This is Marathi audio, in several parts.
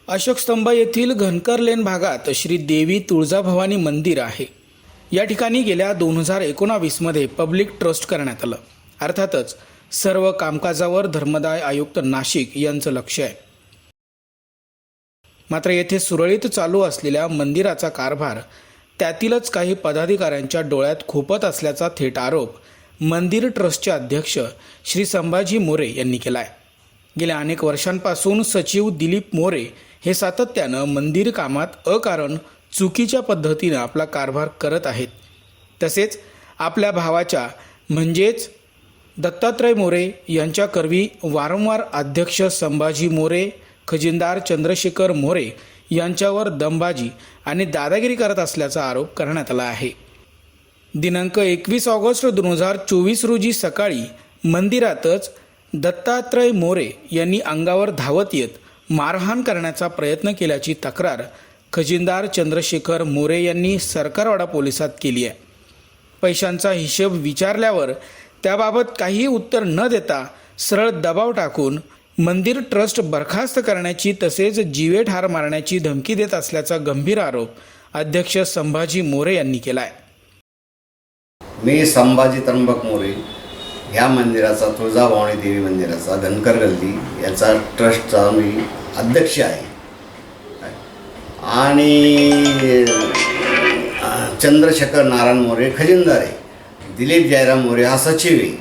अशोक स्तंभ येथील घनकर लेन भागात श्री देवी तुळजाभवानी मंदिर आहे। या ठिकाणी गेल्या 2019 पब्लिक ट्रस्ट करण्यात आलं। अर्थातच सर्व कामकाजावर धर्मदाय आयुक्त नाशिक यांचं लक्ष आहे। मात्र येथे सुरळीत चालू असलेल्या मंदिराचा कारभार त्यातीलच काही पदाधिकाऱ्यांच्या डोळ्यात खुपत असल्याचा थेट आरोप मंदिर ट्रस्टचे अध्यक्ष श्री संभाजी मोरे यांनी केला आहे। गेल्या अनेक वर्षांपासून सचिव दिलीप मोरे हे सातत्यानं मंदिर कामात अकारण चुकीच्या पद्धतीने आपला कारभार करत आहेत। तसेच आपल्या भावाच्या म्हणजेच दत्तात्रय मोरे यांच्या करवी वारंवार अध्यक्ष संभाजी मोरे, खजिनदार चंद्रशेखर मोरे यांच्यावर दमबाजी आणि दादागिरी करत असल्याचा आरोप करण्यात आला आहे। दिनांक 21 ऑगस्ट 2024 रोजी सकाळी मंदिरातच दत्तात्रय मोरे यांनी अंगावर धावत येत मारहाण करण्याचा प्रयत्न केल्याची तक्रार खजिनदार चंद्रशेखर मोरे यांनी सरकारवाडा पोलिसात केली आहे। पैशांचा हिशोब विचारल्यावर त्याबाबत काहीही उत्तर न देता सरळ दबाव टाकून मंदिर ट्रस्ट बरखास्त करण्याची तसेच जीवे ठार मारण्याची धमकी देत असल्याचा गंभीर आरोप अध्यक्ष संभाजी मोरे यांनी केला आहे। मी संभाजी त्र्यंबक मोरे ह्या मंदिराचा तुळजाभवानी देवी मंदिराचा धनकर गल्ली याचा ट्रस्टचा मी अध्यक्ष आहे आणि चंद्रशेखर नारायण मोरे खजिनदार आहे, दिलीप जयराम मोरे हा सचिव आहे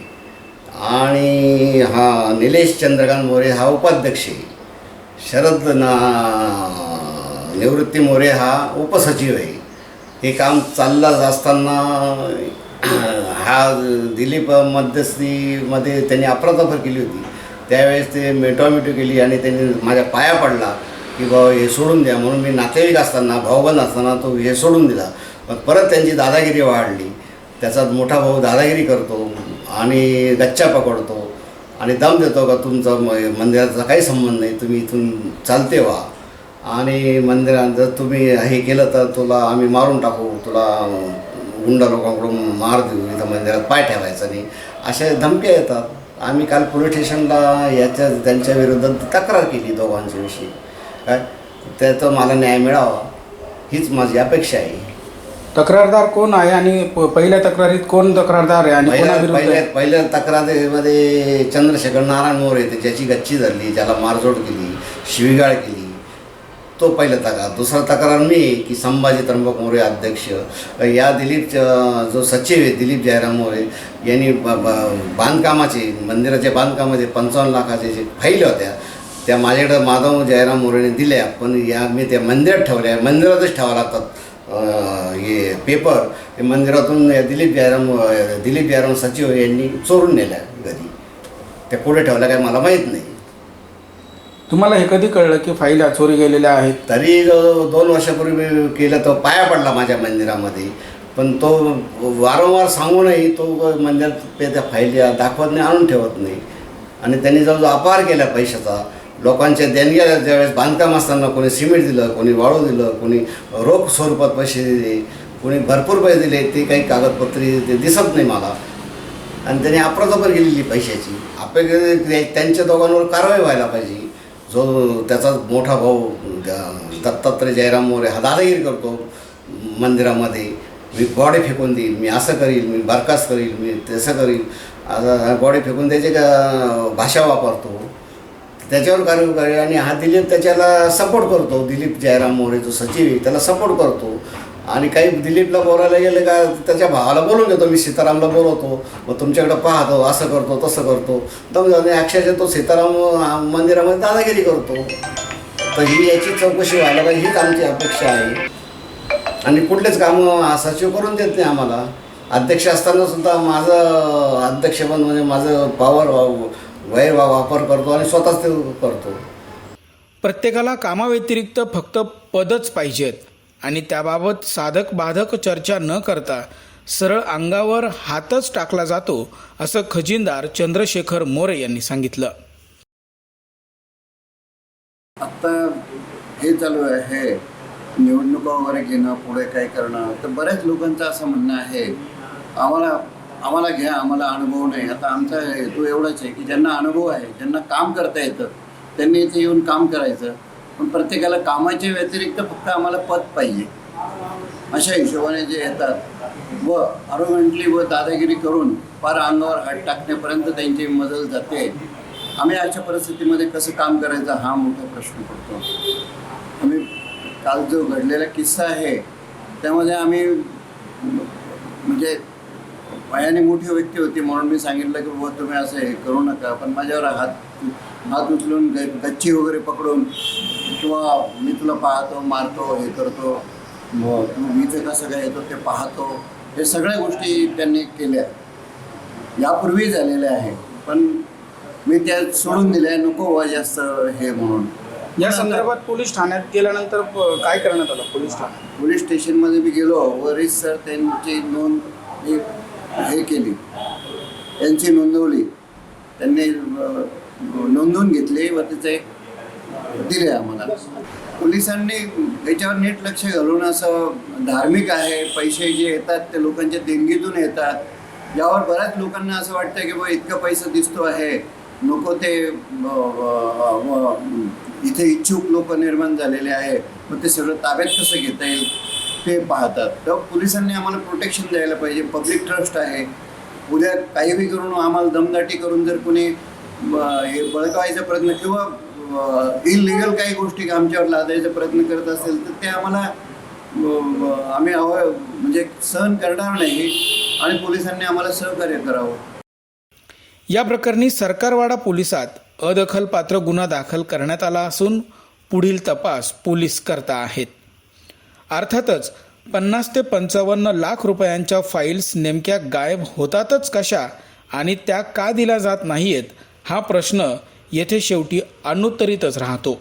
आणि हा निलेश चंद्रकांत मोरे हा उपाध्यक्ष आहे, शरद निवृत्ती मोरे हा उपसचिव आहे। हे काम चाललं असताना हा दिलीप मध्यस्थीमध्ये त्यांनी अफरातफर केली होती। त्यावेळेस ते मिठोमिठी केली आणि त्यांनी माझ्या पाया पडला की बाबा हे सोडून द्या म्हणून। मी नातेवाईक असताना भाऊबंद असताना तो हे सोडून दिला। मग परत त्यांची दादागिरी वाढली। त्याचा मोठा भाऊ दादागिरी करतो आणि गच्चा पकडतो आणि दम देतो का तुमचा मंदिराचा काही संबंध नाही, तुम्ही इथून चालते व्हा आणि मंदिरात जर तुम्ही हे केलं तर तुला आम्ही मारून टाकू, तुला गुंडा लोकांकडून मार देऊ, इथं मंदिरात पाय ठेवायचा नाही, अशा धमक्या येतात। आम्ही काल पोलीस स्टेशनला त्यांच्या विरोधात तक्रार केली दोघांच्या विषयी। काय त्याचा मला न्याय मिळावा हीच माझी अपेक्षा आहे। तक्रारदार कोण आहे आणि पहिल्या तक्रारीत कोण तक्रारदार आहे आणि पहिल्या तक्रारीमध्ये चंद्रशेखर नारायण मोरे ज्याची गच्ची धरली, ज्याला मारझोड केली, शिवीगाळ केली, तो पहिला तक्रार। दुसरा तक्रार मी की संभाजी त्र्यंबक मोरे अध्यक्ष या दिलीप जो सचिव आहे दिलीप जयराम मोरे यांनी बांधकामाचे मंदिराच्या बांधकामाचे 55 लाखाचे जे फाईल होत्या त्या माझ्याकडं माधव जयराम मोरेने दिल्या, पण या मी त्या मंदिरात ठेवल्या, मंदिरातच ठेवावं लागतात हे पेपर। हे मंदिरातून दिलीप जयराम सचिव यांनी चोरून नेल्या घरी, त्या पुढे ठेवल्या काय मला माहीत नाही। तुम्हाला हे कधी कळलं की फाईल चोरी गेलेल्या आहेत? तरी 2 वर्षापूर्वी केलं तो पाया पडला माझ्या मंदिरामध्ये, पण तो वारंवार सांगूनही तो मंदिरात त्या फाईली दाखवत नाही, आणून ठेवत नाही आणि त्यांनी जवळजवळ अपहार केला पैशाचा। लोकांच्या देणग्या ज्यावेळेस बांधकाम असताना कोणी सिमेंट दिलं, कोणी वाळू दिलं, कोणी रोख स्वरूपात पैसे दिले, कोणी भरपूर पैसे दिले, ते काही कागदपत्री ते दिसत नाही मला आणि त्यांनी अफरातफर केलेली पैशाची। अपेक्षा त्यांच्या दोघांवर कारवाई व्हायला पाहिजे। जो त्याचा मोठा भाऊ दत्तात्रय जयराम मोरे हा दादागिरी करतो मंदिरामध्ये, मी बॉडी फेकून देईल, मी असं करील, मी बरखास्त करील, मी तसं करील, आता बॉडी फेकून द्यायची का भाषा वापरतो, त्याच्यावर कारवाई। आणि हा दिलीप त्याच्याला सपोर्ट करतो, दिलीप जयराम मोरे जो सचिव आहे त्याला सपोर्ट करतो आणि काही दिलीपला बोलायला गेलं का त्याच्या भावाला बोलून घेतो, मी सीतारामला बोलवतो, मग तुमच्याकडं पाहतो, असं करतो तसं करतो, दम अक्षरशः तो सीताराम मंदिरामध्ये दादागिरी करतो। तर ही याची चौकशी व्हायला पाहिजे हीच आमची अपेक्षा आहे आणि कुठलेच कामं सचिव करून देत नाही आम्हाला। अध्यक्ष असताना सुद्धा माझं अध्यक्षपद म्हणजे माझं पॉवर वापर करतो आणि स्वतःच ते करतो। प्रत्येकाला कामाव्यतिरिक्त फक्त पदच पाहिजेत आणि त्याबाबत साधक बाधक चर्चा न करता सरळ अंगावर हातच टाकला जातो, असं खजिनदार चंद्रशेखर मोरे यांनी सांगितलं। आता हे चालू आहे निवडणुका वगैरे घेणं, पुढे काय करणं, तर बऱ्याच लोकांचं असं म्हणणं आहे आम्हाला घ्या, आम्हाला अनुभव नाही। आता आमचा हेतू एवढाच आहे की ज्यांना अनुभव आहे, ज्यांना काम करता येतं, त्यांनी इथे येऊन काम करायचं पण प्रत्येकाला कामाच्या व्यतिरिक्त फक्त आम्हाला पद पाहिजे अशा हिशोबाने जे येतात व अरोगंटली व दादागिरी करून फार अंगावर हात टाकण्यापर्यंत त्यांची मजल जाते. आम्ही अशा परिस्थितीमध्ये कसं काम करायचं हा मोठा प्रश्न पडतो. आम्ही काल जो घडलेला किस्सा आहे त्यामध्ये आम्ही म्हणजे वयाने मोठी व्यक्ती होती म्हणून मी सांगितलं की बाबा तुम्ही असं हे करू नका, पण माझ्यावर हात उचलून गच्ची वगैरे पकडून किंवा मी तुला पाहतो मारतो हे करतो तू इथं कसं काय येतो ते पाहतो, हे सगळ्या गोष्टी त्यांनी केल्या यापूर्वी झालेल्या आहे. पण मी त्या सोडून दिल्या, नको व्हा जास्त हे म्हणून. या संदर्भात पोलीस ठाण्यात गेल्यानंतर काय करण्यात आलं? पोलीस स्टेशनमध्ये मी गेलो, वरिष्ठ सर त्यांची नोंद हे केली, त्यांची नोंदवली, त्यांनी नोंदवून घेतली व त्याचे दिले आम्हाला. पोलिसांनी याच्यावर नीट लक्ष घालून असं धार्मिक आहे, पैसे जे येतात ते लोकांच्या देणगीतून येतात, यावर बऱ्याच लोकांना असं वाटतं की बा इतका पैसा दिसतो आहे, नको ते इथे इच्छुक लोक निर्माण झालेले आहे, मग ते सगळं ताब्यात कसं घेता येईल ते पाहतात. तर पोलिसांनी आम्हाला प्रोटेक्शन द्यायला पाहिजे. पब्लिक ट्रस्ट आहे, उद्या काही बी करून आम्हाला दमदाटी करून जर कोणी हे बळकावायचा प्रयत्न किंवा इलिगल काही गोष्टी आमच्यावर लादायचा प्रयत्न करत असेल तर ते आम्हाला आम्ही म्हणजे सहन करणार नाही आणि पोलिसांनी आम्हाला सहकार्य करावं. या प्रकरणी सरकारवाडा पोलिसात अदखलपात्र गुन्हा दाखल करण्यात आला असून पुढील तपास पोलीस करत आहेत. अर्थातच 50 ते 55 लाख रुपयांच्या फाईल्स नेमक्या गायब होतातच कशा आणि त्या का दिल्या जात नाहीत हा प्रश्न येथे शेवटी अनुत्तरितच राहतो.